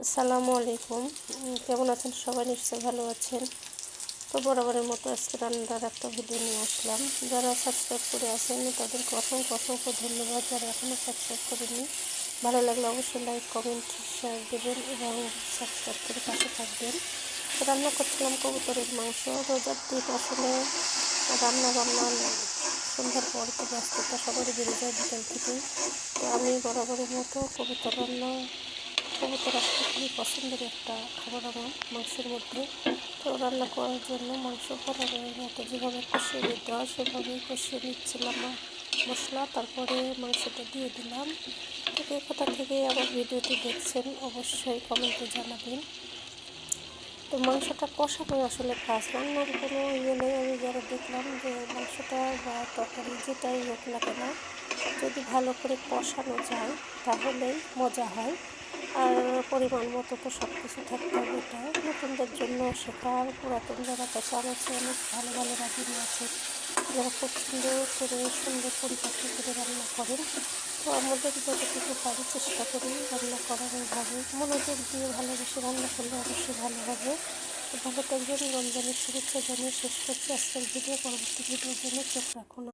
আসসালামু আলাইকুম। কেমন আছেন সবাই? নিশ্চয়ই ভালো আছেন। তো বরাবরের মতো আজকে রান্নার একটা ভিডিও নিয়ে আসলাম। যারা সাবস্ক্রাইব করে আসেন তাদেরকে অসংখ্য অসংখ্য ধন্যবাদ। যারা এখনও সাবস্ক্রাইব করেনি, ভালো লাগলে অবশ্যই লাইক, কমেন্ট, শেয়ার দেবেন এবং সাবস্ক্রাইব করে পাশে থাকবেন। তো রান্না করছিলাম কবুতরের মাংস। রোজার দিন আসলে রান্না বান্না সন্ধ্যার পর তো ব্যস্ততা সবারই বেড়ে যায় বিকেল থেকেই। তো আমি বরাবরের মতো কবুতর আসলে খুবই পছন্দের একটা খাবার আমার মাংসের মধ্যে। তো রান্না করার জন্য মাংস বরাবরের মতো যেভাবে কষিয়ে নিতে হয় সেভাবেই কষিয়ে নিচ্ছিলাম মশলা, তারপরে মাংসটা দিয়ে দিলাম। তো কে কোথা থেকে আমার ভিডিওটি দেখছেন অবশ্যই কমেন্টে জানাবেন। তো মাংসটা কষানোই আসলে কাজ, রান্নার কোনো নেই। আমি যারা দেখলাম যে মাংসটা বা তরকারি যেটাই হোক না কেন যদি ভালো করে কষানো যায় তাহলেই মজা হয়। আর পরিমাণ মতো তো সব কিছু থাকতে হবে। এটা নতুনদের জন্য শেখার, পুরাতন যারা পেশা আছে অনেক ভালো ভালো রাঁধুনি আছেন যারা খুব সুন্দর পরিপাটি করে রান্না করেন। তো আমাদের যতটুকু পারি চেষ্টা করি রান্না করার ওইভাবে মনোযোগ দিয়ে ভালোবেসে রান্না করলে অবশ্যই ভালো হবে। তো ভালো থাকবেন। রমজানের শুভেচ্ছা জানিয়ে শেষ করছি আজকের ভিডিও। পরবর্তী ভিডিওর জন্য চোখ রাখুন।